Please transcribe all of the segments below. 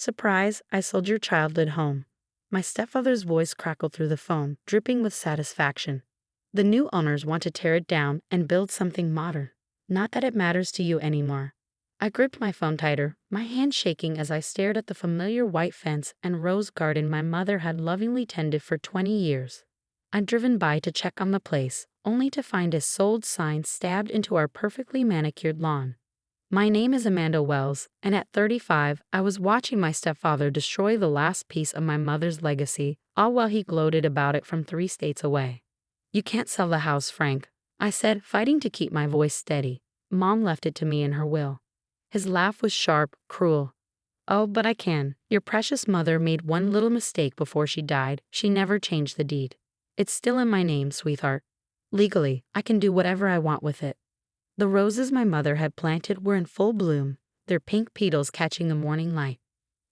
Surprise, I sold your childhood home. My stepfather's voice crackled through the phone, dripping with satisfaction. The new owners want to tear it down and build something modern. Not that it matters to you anymore. I gripped my phone tighter, my hand shaking as I stared at the familiar white fence and rose garden my mother had lovingly tended for 20 years. I'd driven by to check on the place, only to find a sold sign stabbed into our perfectly manicured lawn. My name is Amanda Wells, and at 35, I was watching my stepfather destroy the last piece of my mother's legacy, all while he gloated about it from 3 states away. You can't sell the house, Frank, I said, fighting to keep my voice steady. Mom left it to me in her will. His laugh was sharp, cruel. Oh, but I can. Your precious mother made one little mistake before she died. She never changed the deed. It's still in my name, sweetheart. Legally, I can do whatever I want with it. The roses my mother had planted were in full bloom, their pink petals catching the morning light.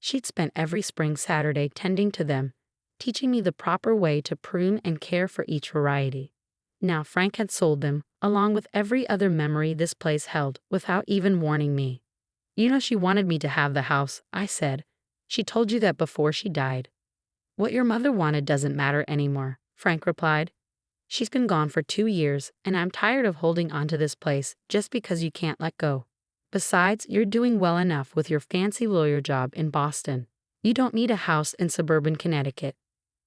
She'd spent every spring Saturday tending to them, teaching me the proper way to prune and care for each variety. Now Frank had sold them, along with every other memory this place held, without even warning me. You know she wanted me to have the house, I said. She told you that before she died. What your mother wanted doesn't matter anymore, Frank replied. She's been gone for 2 years, and I'm tired of holding on to this place just because you can't let go. Besides, you're doing well enough with your fancy lawyer job in Boston. You don't need a house in suburban Connecticut.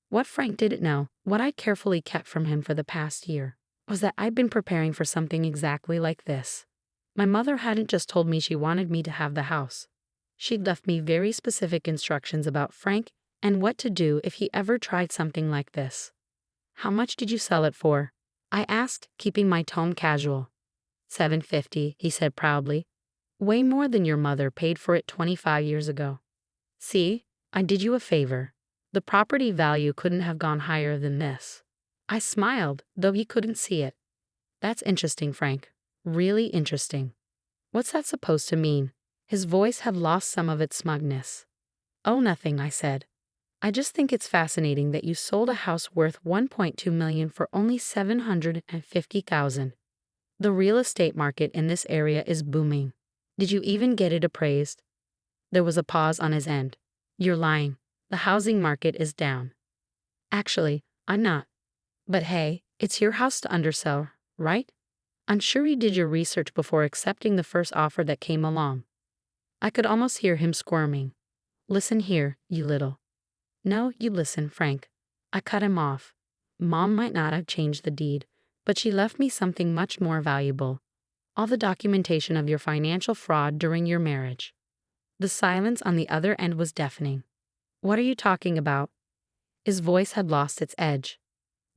What Frank didn't know, what I carefully kept from him for the past year, was that I'd been preparing for something exactly like this. My mother hadn't just told me she wanted me to have the house. She'd left me very specific instructions about Frank and what to do if he ever tried something like this. How much did you sell it for? I asked, keeping my tone casual. $750, he said proudly. Way more than your mother paid for it 25 years ago. See, I did you a favor. The property value couldn't have gone higher than this. I smiled, though he couldn't see it. That's interesting, Frank. Really interesting. What's that supposed to mean? His voice had lost some of its smugness. Oh, nothing, I said. I just think it's fascinating that you sold a house worth $1.2 million for only $750,000. The real estate market in this area is booming. Did you even get it appraised? There was a pause on his end. You're lying. The housing market is down. Actually, I'm not. But hey, it's your house to undersell, right? I'm sure you did your research before accepting the first offer that came along. I could almost hear him squirming. Listen here, you little. No, you listen, Frank. I cut him off. Mom might not have changed the deed, but she left me something much more valuable. All the documentation of your financial fraud during your marriage. The silence on the other end was deafening. What are you talking about? His voice had lost its edge.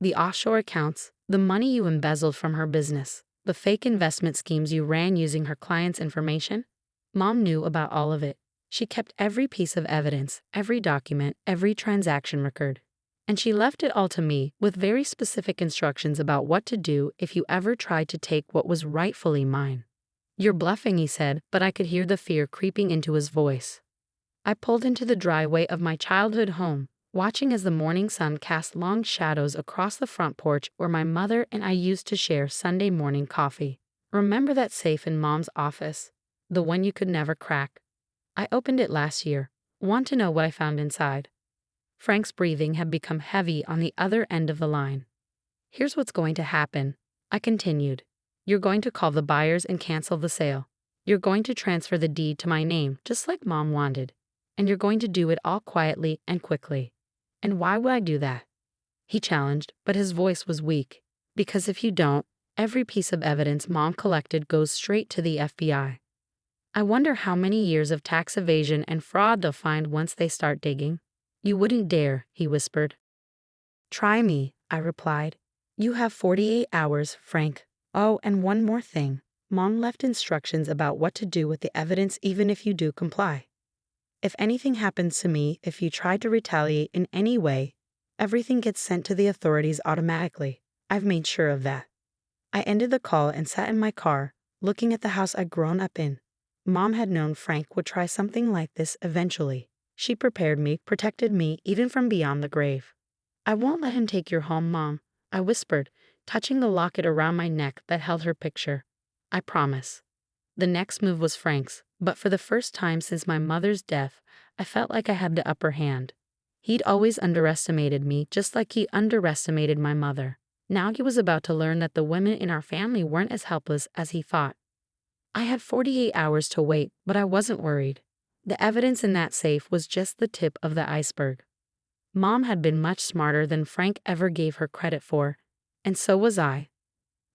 The offshore accounts, the money you embezzled from her business, the fake investment schemes you ran using her clients' information? Mom knew about all of it. She kept every piece of evidence, every document, every transaction record. And she left it all to me with very specific instructions about what to do if you ever tried to take what was rightfully mine. You're bluffing, he said, but I could hear the fear creeping into his voice. I pulled into the driveway of my childhood home, watching as the morning sun cast long shadows across the front porch where my mother and I used to share Sunday morning coffee. Remember that safe in Mom's office? The one you could never crack? I opened it last year. Want to know what I found inside? Frank's breathing had become heavy on the other end of the line. Here's what's going to happen, I continued. You're going to call the buyers and cancel the sale. You're going to transfer the deed to my name, just like Mom wanted. And you're going to do it all quietly and quickly. And why would I do that? He challenged, but his voice was weak. Because if you don't, every piece of evidence Mom collected goes straight to the FBI. I wonder how many years of tax evasion and fraud they'll find once they start digging. You wouldn't dare, he whispered. Try me, I replied. You have 48 hours, Frank. Oh, and one more thing. Mom left instructions about what to do with the evidence even if you do comply. If anything happens to me, if you try to retaliate in any way, everything gets sent to the authorities automatically. I've made sure of that. I ended the call and sat in my car, looking at the house I'd grown up in. Mom had known Frank would try something like this eventually. She prepared me, protected me, even from beyond the grave. I won't let him take your home, Mom, I whispered, touching the locket around my neck that held her picture. I promise. The next move was Frank's, But for the first time since my mother's death, I felt like I had the upper hand. He'd always underestimated me, just like he underestimated my mother. Now he was about to learn that the women in our family weren't as helpless as he thought. I had 48 hours to wait, but I wasn't worried. The evidence in that safe was just the tip of the iceberg. Mom had been much smarter than Frank ever gave her credit for, and so was I.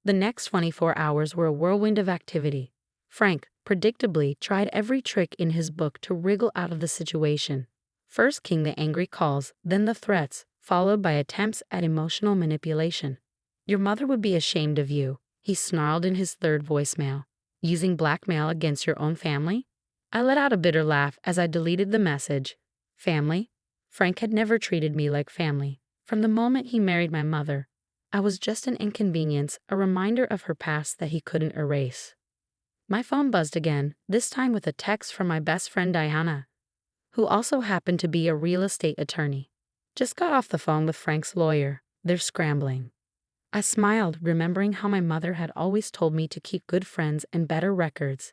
The next 24 hours were a whirlwind of activity. Frank, predictably, tried every trick in his book to wriggle out of the situation. First came the angry calls, then the threats, followed by attempts at emotional manipulation. "Your mother would be ashamed of you," he snarled in his third voicemail. "Using blackmail against your own family?" I let out a bitter laugh as I deleted the message. Family? Frank had never treated me like family. From the moment he married my mother, I was just an inconvenience, a reminder of her past that he couldn't erase. My phone buzzed again, this time with a text from my best friend Diana, who also happened to be a real estate attorney. "Just got off the phone with Frank's lawyer. They're scrambling." I smiled, remembering how my mother had always told me to keep good friends and better records.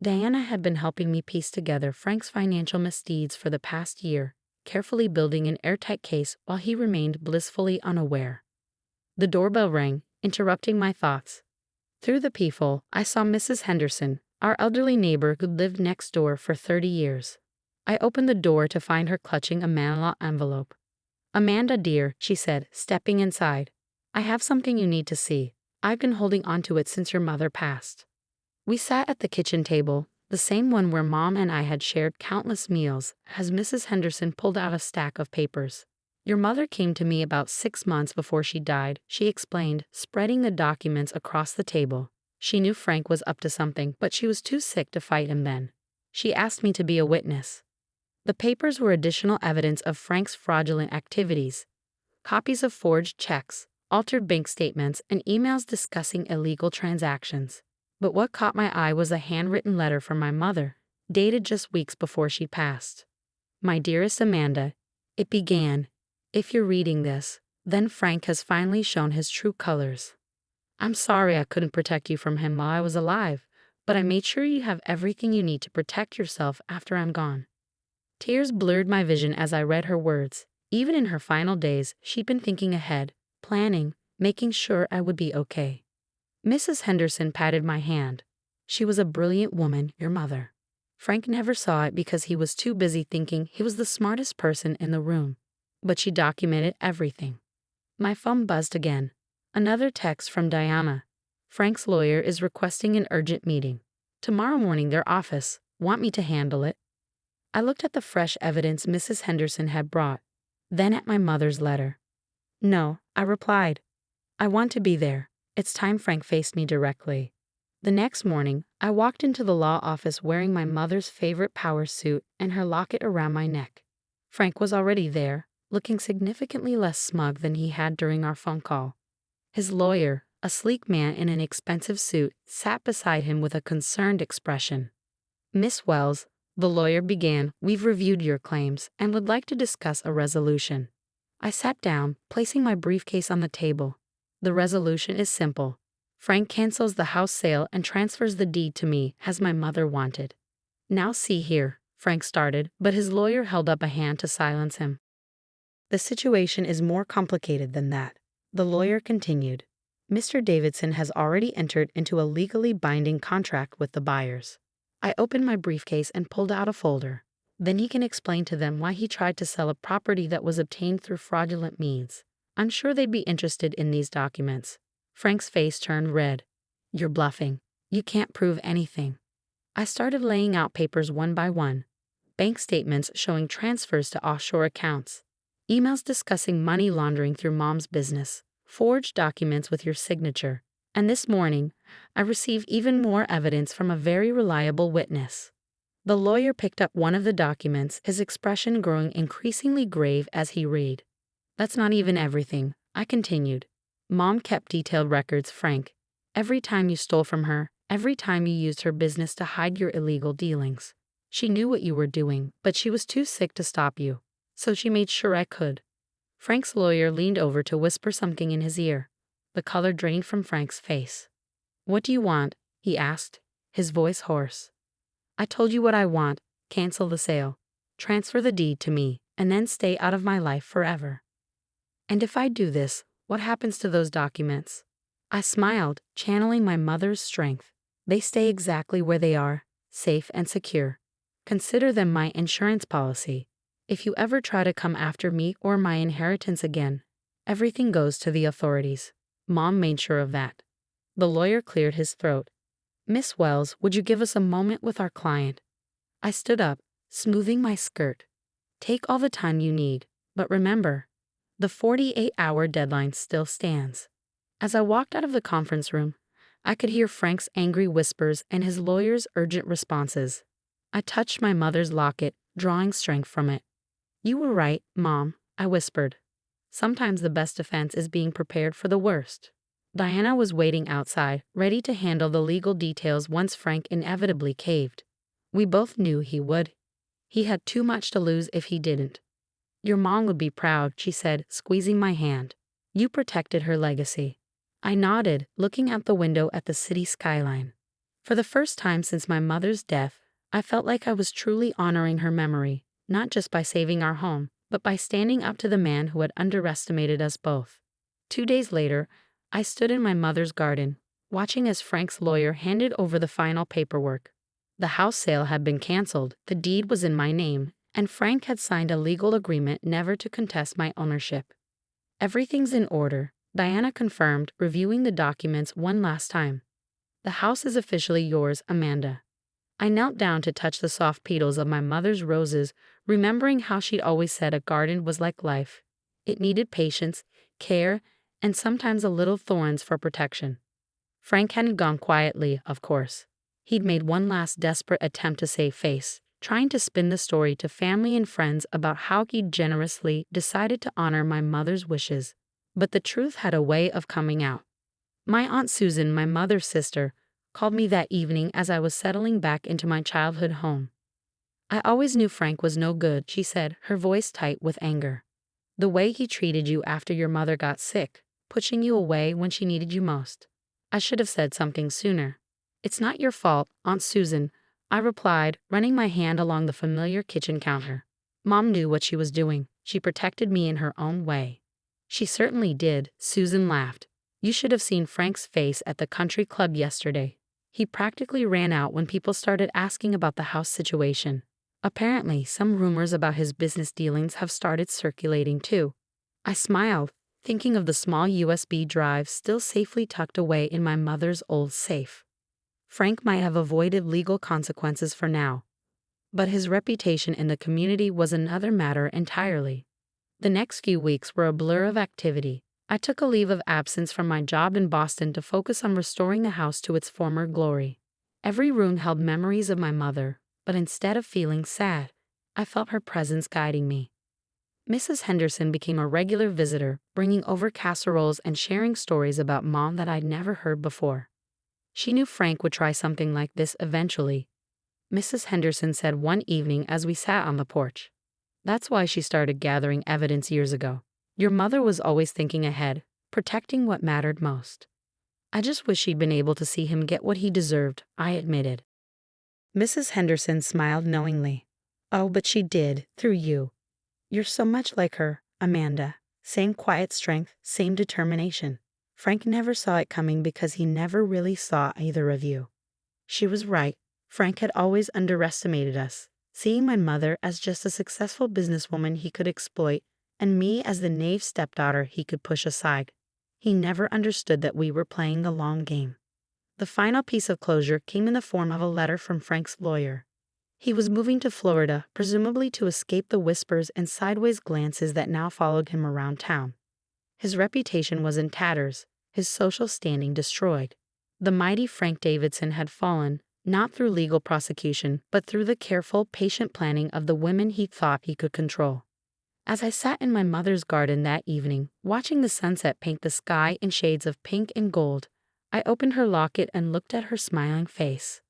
Diana had been helping me piece together Frank's financial misdeeds for the past year, carefully building an airtight case while he remained blissfully unaware. The doorbell rang, interrupting my thoughts. Through the peephole, I saw Mrs. Henderson, our elderly neighbor who'd lived next door for 30 years. I opened the door to find her clutching a manila envelope. "Amanda, dear," she said, stepping inside. "I have something you need to see. I've been holding onto it since your mother passed." We sat at the kitchen table, the same one where Mom and I had shared countless meals, as Mrs. Henderson pulled out a stack of papers. "Your mother came to me about 6 months before she died," she explained, spreading the documents across the table. "She knew Frank was up to something, but she was too sick to fight him then. She asked me to be a witness." The papers were additional evidence of Frank's fraudulent activities. Copies of forged checks, altered bank statements, and emails discussing illegal transactions. But what caught my eye was a handwritten letter from my mother, dated just weeks before she passed. "My dearest Amanda," it began, "if you're reading this, then Frank has finally shown his true colors. I'm sorry I couldn't protect you from him while I was alive, but I made sure you have everything you need to protect yourself after I'm gone." Tears blurred my vision as I read her words. Even in her final days, she'd been thinking ahead, planning, making sure I would be okay. Mrs. Henderson patted my hand. "She was a brilliant woman, your mother. Frank never saw it because he was too busy thinking he was the smartest person in the room. But she documented everything." My phone buzzed again. Another text from Diana. "Frank's lawyer is requesting an urgent meeting. Tomorrow morning their office. Want me to handle it?" I looked at the fresh evidence Mrs. Henderson had brought, then at my mother's letter. "No," I replied. "I want to be there. It's time Frank faced me directly." The next morning, I walked into the law office wearing my mother's favorite power suit and her locket around my neck. Frank was already there, looking significantly less smug than he had during our phone call. His lawyer, a sleek man in an expensive suit, sat beside him with a concerned expression. "Miss Wells," the lawyer began, "we've reviewed your claims and would like to discuss a resolution." I sat down, placing my briefcase on the table. "The resolution is simple. Frank cancels the house sale and transfers the deed to me, as my mother wanted." "Now see here," Frank started, but his lawyer held up a hand to silence him. "The situation is more complicated than that," the lawyer continued. "Mr. Davidson has already entered into a legally binding contract with the buyers." I opened my briefcase and pulled out a folder. "Then he can explain to them why he tried to sell a property that was obtained through fraudulent means. I'm sure they'd be interested in these documents." Frank's face turned red. "You're bluffing. You can't prove anything." I started laying out papers one by one. Bank statements showing transfers to offshore accounts. Emails discussing money laundering through Mom's business. Forged documents with your signature. And this morning, I received even more evidence from a very reliable witness. The lawyer picked up one of the documents, his expression growing increasingly grave as he read. "That's not even everything," I continued. "Mom kept detailed records, Frank. Every time you stole from her, every time you used her business to hide your illegal dealings. She knew what you were doing, but she was too sick to stop you. So she made sure I could." Frank's lawyer leaned over to whisper something in his ear. The color drained from Frank's face. "What do you want?" he asked, his voice hoarse. I told you what I want. Cancel the sale. Transfer the deed to me, and then stay out of my life forever. And if I do this, what happens to those documents? I smiled, channeling my mother's strength. They stay exactly where they are, safe and secure. Consider them my insurance policy. If you ever try to come after me or my inheritance again, everything goes to the authorities. Mom made sure of that. The lawyer cleared his throat. Miss Wells, would you give us a moment with our client? I stood up, smoothing my skirt. Take all the time you need, but remember, the 48-hour deadline still stands. As I walked out of the conference room, I could hear Frank's angry whispers and his lawyer's urgent responses. I touched my mother's locket, drawing strength from it. You were right, Mom, I whispered. Sometimes the best defense is being prepared for the worst. Diana was waiting outside, ready to handle the legal details once Frank inevitably caved. We both knew he would. He had too much to lose if he didn't. Your mom would be proud, she said, squeezing my hand. You protected her legacy. I nodded, looking out the window at the city skyline. For the first time since my mother's death, I felt like I was truly honoring her memory, not just by saving our home, but by standing up to the man who had underestimated us both. 2 days later, I stood in my mother's garden, watching as Frank's lawyer handed over the final paperwork. The house sale had been canceled, the deed was in my name, and Frank had signed a legal agreement never to contest my ownership. Everything's in order, Diana confirmed, reviewing the documents one last time. The house is officially yours, Amanda. I knelt down to touch the soft petals of my mother's roses, remembering how she'd always said a garden was like life. It needed patience, care, and sometimes a little thorns for protection. Frank hadn't gone quietly, of course. He'd made one last desperate attempt to save face, trying to spin the story to family and friends about how he'd generously decided to honor my mother's wishes. But the truth had a way of coming out. My Aunt Susan, my mother's sister, called me that evening as I was settling back into my childhood home. I always knew Frank was no good, she said, her voice tight with anger. The way he treated you after your mother got sick, pushing you away when she needed you most. I should have said something sooner. It's not your fault, Aunt Susan, I replied, running my hand along the familiar kitchen counter. Mom knew what she was doing. She protected me in her own way. She certainly did, Susan laughed. You should have seen Frank's face at the country club yesterday. He practically ran out when people started asking about the house situation. Apparently, some rumors about his business dealings have started circulating too. I smiled, thinking of the small USB drive still safely tucked away in my mother's old safe. Frank might have avoided legal consequences for now, but his reputation in the community was another matter entirely. The next few weeks were a blur of activity. I took a leave of absence from my job in Boston to focus on restoring the house to its former glory. Every room held memories of my mother, but instead of feeling sad, I felt her presence guiding me. Mrs. Henderson became a regular visitor, bringing over casseroles and sharing stories about Mom that I'd never heard before. She knew Frank would try something like this eventually, Mrs. Henderson said one evening as we sat on the porch. That's why she started gathering evidence years ago. Your mother was always thinking ahead, protecting what mattered most. I just wish she'd been able to see him get what he deserved, I admitted. Mrs. Henderson smiled knowingly. Oh, but she did, through you. You're so much like her, Amanda. Same quiet strength, same determination. Frank never saw it coming because he never really saw either of you. She was right. Frank had always underestimated us, seeing my mother as just a successful businesswoman he could exploit, and me as the naive stepdaughter he could push aside. He never understood that we were playing the long game. The final piece of closure came in the form of a letter from Frank's lawyer. He was moving to Florida, presumably to escape the whispers and sideways glances that now followed him around town. His reputation was in tatters, his social standing destroyed. The mighty Frank Davidson had fallen, not through legal prosecution, but through the careful, patient planning of the women he thought he could control. As I sat in my mother's garden that evening, watching the sunset paint the sky in shades of pink and gold, I opened her locket and looked at her smiling face.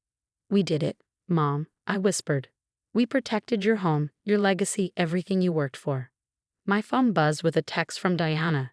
We did it, Mom, I whispered. We protected your home, your legacy, everything you worked for. My phone buzzed with a text from Diana.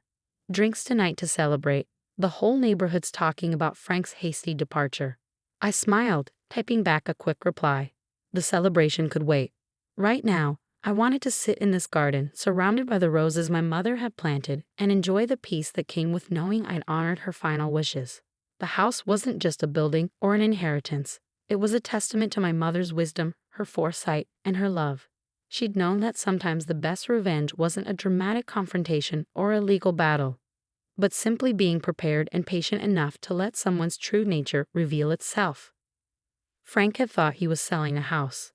Drinks tonight to celebrate. The whole neighborhood's talking about Frank's hasty departure. I smiled, typing back a quick reply. The celebration could wait. Right now, I wanted to sit in this garden, surrounded by the roses my mother had planted, and enjoy the peace that came with knowing I'd honored her final wishes. The house wasn't just a building or an inheritance. It was a testament to my mother's wisdom, her foresight, and her love. She'd known that sometimes the best revenge wasn't a dramatic confrontation or a legal battle, but simply being prepared and patient enough to let someone's true nature reveal itself. Frank had thought he was selling a house.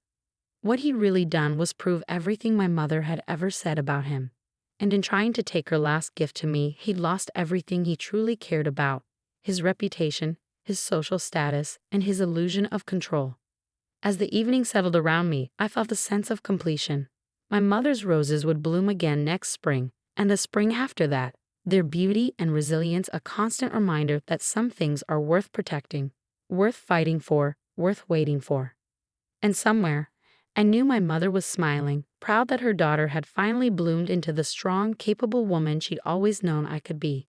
What he'd really done was prove everything my mother had ever said about him. And in trying to take her last gift to me, he'd lost everything he truly cared about: his reputation, his social status, and his illusion of control. As the evening settled around me, I felt a sense of completion. My mother's roses would bloom again next spring, and the spring after that, their beauty and resilience a constant reminder that some things are worth protecting, worth fighting for, worth waiting for. And somewhere, I knew my mother was smiling, proud that her daughter had finally bloomed into the strong, capable woman she'd always known I could be.